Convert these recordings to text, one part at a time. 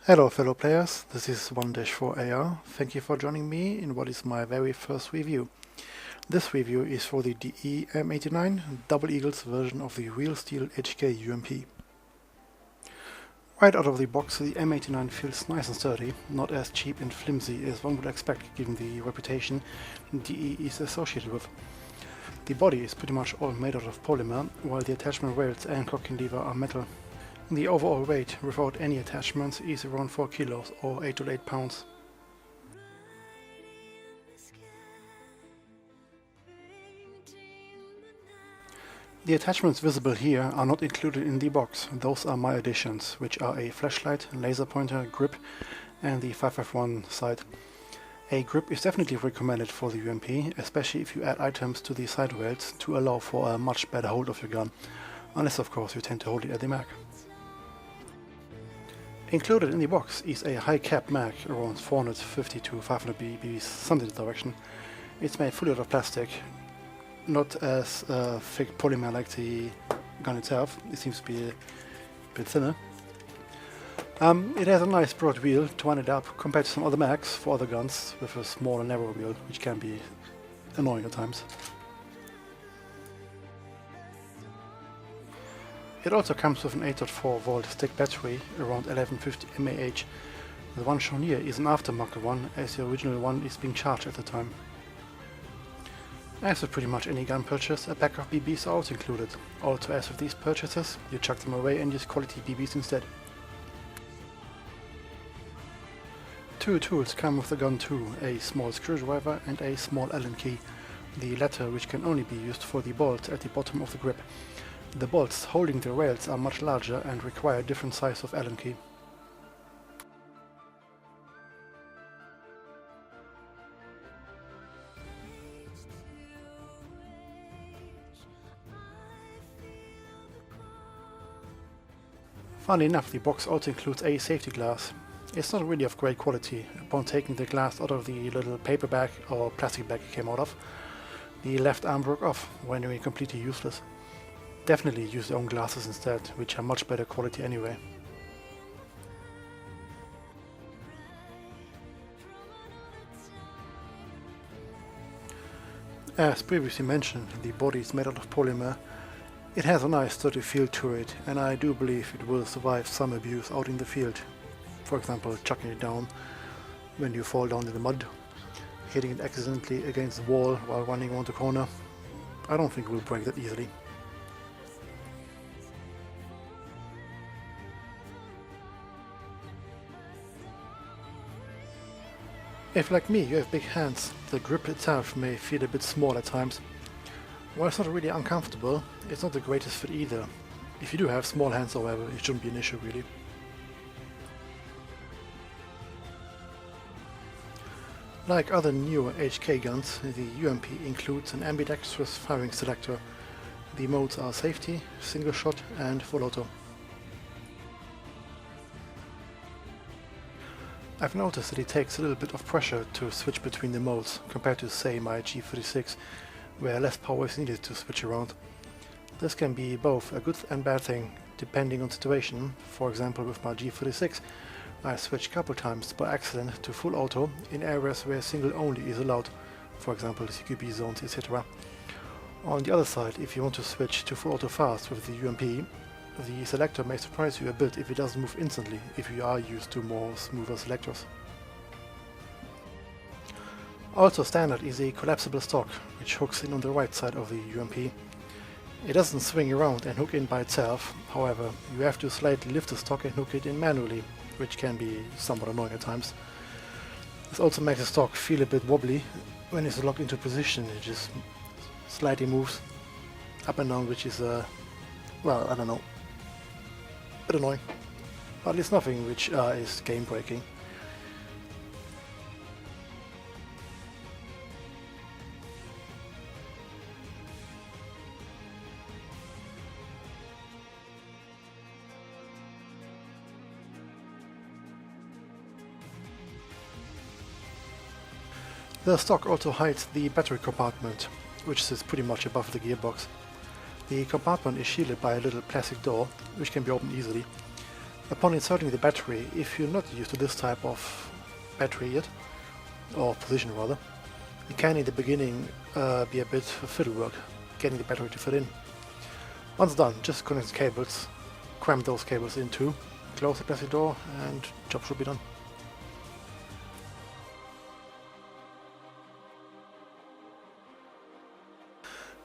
Hello fellow players, this is 1-4AR. Thank you for joining me in what is my very first review. This review is for the Eagle M89 Double Eagles version of the Real Steel HK UMP. Right out of the box, the M89 feels nice and sturdy, not as cheap and flimsy as one would expect given the reputation DE is associated with. The body is pretty much all made out of polymer, while the attachment rails and cocking lever are metal. The overall weight without any attachments is around 4 kilos or 8 to 8 pounds. The attachments visible here are not included in the box. Those are my additions, which are a flashlight, laser pointer, grip and the 551 sight. A grip is definitely recommended for the UMP, especially if you add items to the side rails to allow for a much better hold of your gun, unless of course you tend to hold it at the mag. Included in the box is a high cap mag around 450 to 500 BBs, something in the direction. It's made fully out of plastic, not as thick polymer like the gun itself. It seems to be a bit thinner. It has a nice broad wheel to wind it up compared to some other mags for other guns with a small and narrow wheel, which can be annoying at times. It also comes with an 8.4 volt stick battery around 1150 mAh. The one shown here is an aftermarket one, as the original one is being charged at the time. As with pretty much any gun purchase, a pack of BBs are also included. Also, as with these purchases, you chuck them away and use quality BBs instead. Two tools come with the gun too, a small screwdriver and a small Allen key, the latter which can only be used for the bolt at the bottom of the grip. The bolts holding the rails are much larger and require a different size of Allen key. Funnily enough, the box also includes a safety glass. It's not really of great quality. Upon taking the glass out of the little paper bag or plastic bag it came out of, the left arm broke off, rendering it completely useless. Definitely use your own glasses instead, which are much better quality anyway. As previously mentioned, the body is made out of polymer. It has a nice sturdy feel to it, and I do believe it will survive some abuse out in the field. For example, chucking it down when you fall down in the mud, hitting it accidentally against the wall while running around the corner. I don't think it will break that easily. If, like me, you have big hands, the grip itself may feel a bit small at times. While it's not really uncomfortable, it's not the greatest fit either. If you do have small hands, however, it shouldn't be an issue really. Like other newer HK guns, the UMP includes an ambidextrous firing selector. The modes are safety, single shot and full auto. I've noticed that it takes a little bit of pressure to switch between the modes, compared to say my G36, where less power is needed to switch around. This can be both a good and bad thing, depending on situation. For example, with my G36, I switched a couple times by accident to full auto in areas where single only is allowed, for example CQB zones, etc. On the other side, if you want to switch to full auto fast with the UMP, the selector may surprise you a bit if it doesn't move instantly, if you are used to more smoother selectors. Also standard is a collapsible stock, which hooks in on the right side of the UMP. It doesn't swing around and hook in by itself, however, you have to slightly lift the stock and hook it in manually, which can be somewhat annoying at times. This also makes the stock feel a bit wobbly when it's locked into position. It just slightly moves up and down, which is well, I don't know, a bit annoying, but it's nothing which is game breaking. The stock also hides the battery compartment, which sits pretty much above the gearbox. The compartment is shielded by a little plastic door, which can be opened easily. Upon inserting the battery, if you're not used to this type of battery yet, or position rather, it can in the beginning be a bit of fiddle work getting the battery to fit in. Once done, just connect the cables, cram those cables into, close the plastic door, and job should be done.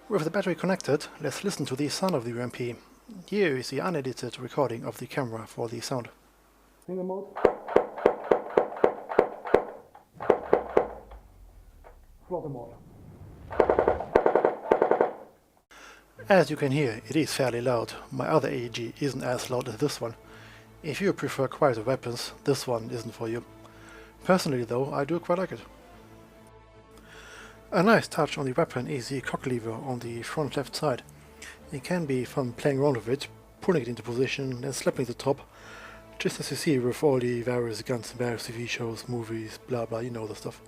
With the battery connected, let's listen to the sound of the UMP. Here is the unedited recording of the camera for the sound. Single mode. Throttle mode. As you can hear, it is fairly loud. My other AEG isn't as loud as this one. If you prefer quieter weapons, this one isn't for you. Personally though, I do quite like it. A nice touch on the weapon is the cock lever on the front left side. It can be fun playing around with it, pulling it into position, then slapping the top, just as you see with all the various guns in various TV shows, movies, blah blah, you know the stuff.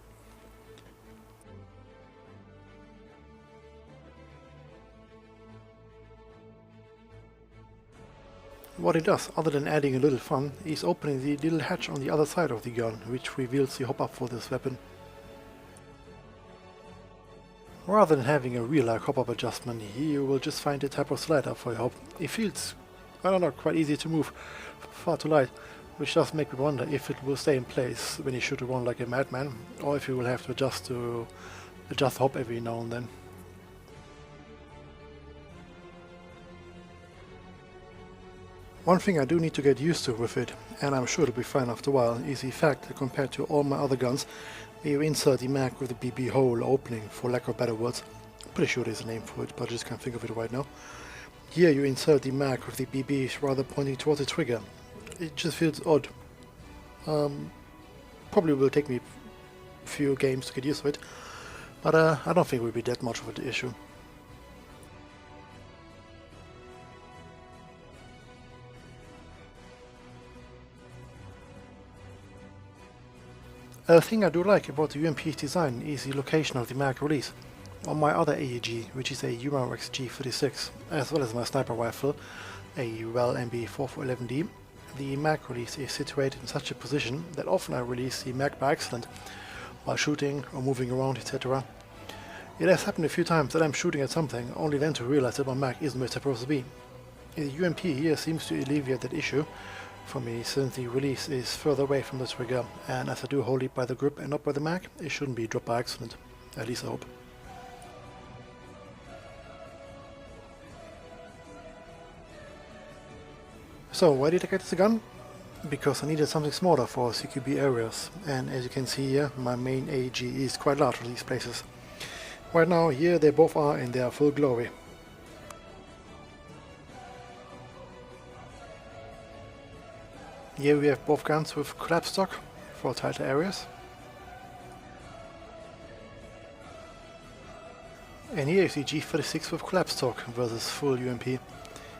What it does, other than adding a little fun, is opening the little hatch on the other side of the gun, which reveals the hop-up for this weapon. Rather than having a real hop-up adjustment, you will just find a type of slide up for your hop. It feels, I don't know, quite easy to move, far too light, which does make me wonder if it will stay in place when you shoot around like a madman, or if you will have to adjust the hop every now and then. One thing I do need to get used to with it, and I'm sure it'll be fine after a while, is the fact that compared to all my other guns, you insert the mag with the BB hole opening, for lack of better words. I'm pretty sure there's a name for it, but I just can't think of it right now. Here you insert the mag with the BB rather pointing towards the trigger. It just feels odd. Probably will take me a few games to get used to it, but I don't think it will be that much of an issue. A thing I do like about the UMP's design is the location of the mag release. On my other AEG, which is a Umarex G36, as well as my sniper rifle, a Well MB4411D, the mag release is situated in such a position that often I release the mag by accident while shooting or moving around, etc. It has happened a few times that I'm shooting at something, only then to realize that my mag isn't where it's supposed to be. The UMP here seems to alleviate that issue for me, since the release is further away from the trigger, and as I do hold it by the grip and not by the mag, it shouldn't be dropped by accident. At least I hope. So why did I get this gun? Because I needed something smaller for CQB areas, and as you can see here, my main AEG is quite large for these places. Right now, here they both are in their full glory. Here we have both guns with collapse stock for tighter areas. And here is the G36 with collapse stock versus full UMP.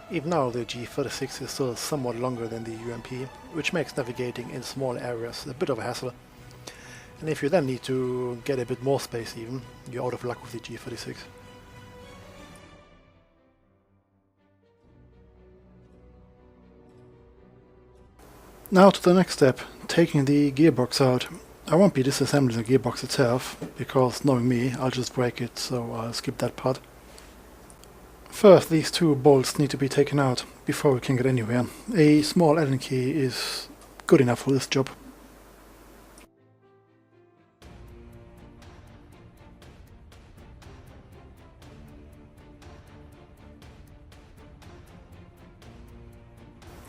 Even now the G36 is still somewhat longer than the UMP, which makes navigating in small areas a bit of a hassle. And if you then need to get a bit more space even, you're out of luck with the G36. Now to the next step, taking the gearbox out. I won't be disassembling the gearbox itself, because knowing me, I'll just break it, so I'll skip that part. First, these two bolts need to be taken out before we can get anywhere. A small Allen key is good enough for this job.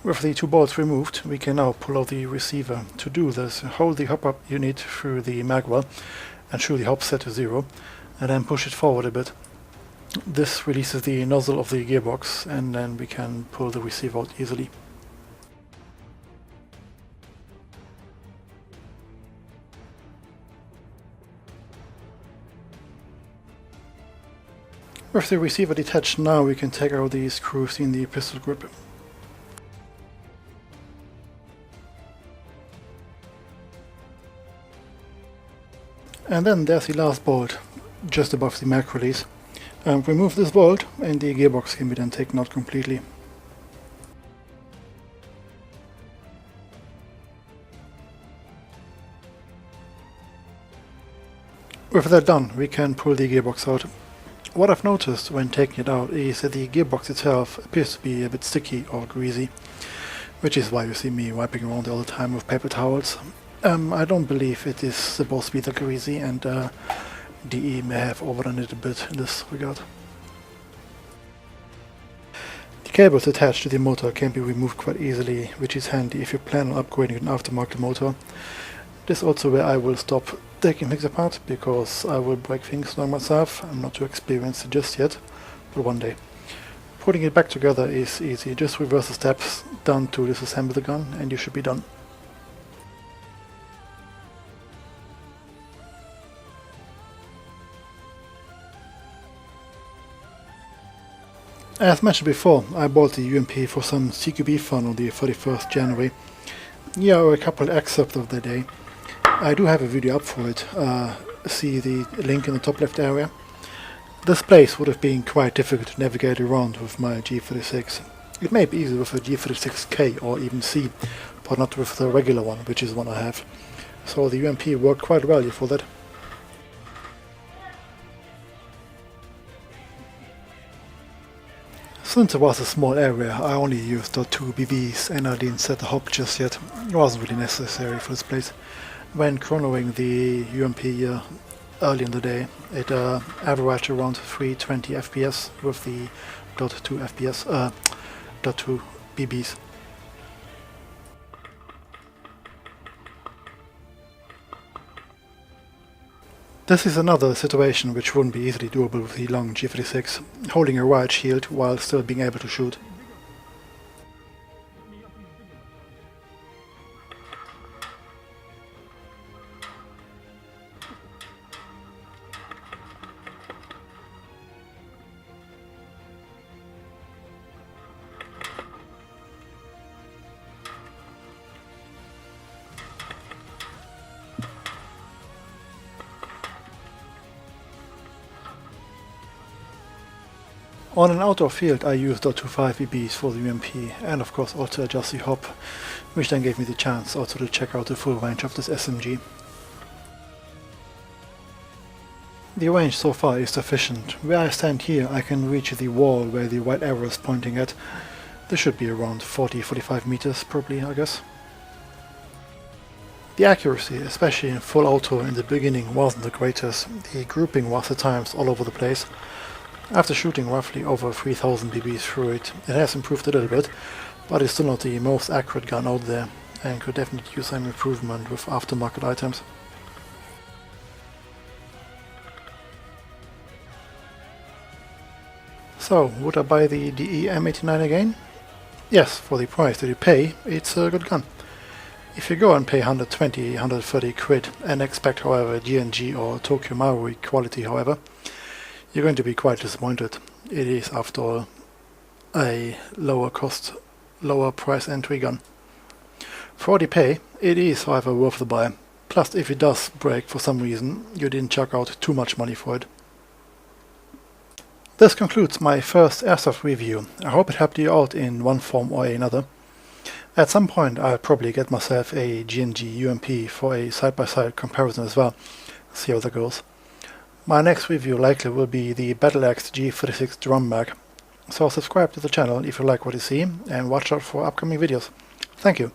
With the two bolts removed, we can now pull out the receiver. To do this, hold the hop-up unit through the magwell, ensure the hop set to 0, and then push it forward a bit. This releases the nozzle of the gearbox, and then we can pull the receiver out easily. With the receiver detached, now we can take out the screws in the pistol grip. And then there's the last bolt, just above the mag release. Remove this bolt and the gearbox can be then taken out completely. With that done, we can pull the gearbox out. What I've noticed when taking it out is that the gearbox itself appears to be a bit sticky or greasy, which is why you see me wiping around all the time with paper towels. I don't believe it is supposed to be that greasy, and DE may have overdone it a bit in this regard. The cables attached to the motor can be removed quite easily, which is handy if you plan on upgrading an aftermarket motor. This is also where I will stop taking things apart, because I will break things on myself. I'm not too experienced just yet, but one day. Putting it back together is easy. Just reverse the steps down to disassemble the gun and you should be done. As mentioned before, I bought the UMP for some CQB fun on the 31st January. Here are a couple excerpts of the day. I do have a video up for it. See the link in the top left area. This place would have been quite difficult to navigate around with my G36. It may be easy with a G36K or even C, but not with the regular one, which is one I have. So the UMP worked quite well for that. Since it was a small area, I only used the 2 BBs and I didn't set the hop just yet. It wasn't really necessary for this place. When chronoing the UMP early in the day, it averaged around 320 FPS with the .2 FPS, .2 BBs. This is another situation which wouldn't be easily doable with the long G36, holding a riot shield while still being able to shoot. On an outdoor field I used .25 BBs for the UMP and of course also adjust the hop, which then gave me the chance also to check out the full range of this SMG. The range so far is sufficient. Where I stand here I can reach the wall where the white arrow is pointing at. This should be around 40-45 meters probably, I guess. The accuracy, especially in full auto in the beginning, wasn't the greatest. The grouping was at times all over the place. After shooting roughly over 3000 BBs through it, it has improved a little bit, but it's still not the most accurate gun out there and could definitely use some improvement with aftermarket items. So, would I buy the DE M89 again? Yes, for the price that you pay, it's a good gun. If you go and pay 120, 130 quid and expect, however, G&G or Tokyo Maru quality, however, you're going to be quite disappointed. It is, after all, a lower cost, lower price entry gun. For what you pay, it is, however, worth the buy. Plus, if it does break for some reason, you didn't chuck out too much money for it. This concludes my first airsoft review. I hope it helped you out in one form or another. At some point I'll probably get myself a G&G UMP for a side-by-side comparison as well. See how that goes. My next review likely will be the Battle Axe G36 drum mag. So subscribe to the channel if you like what you see and watch out for upcoming videos. Thank you.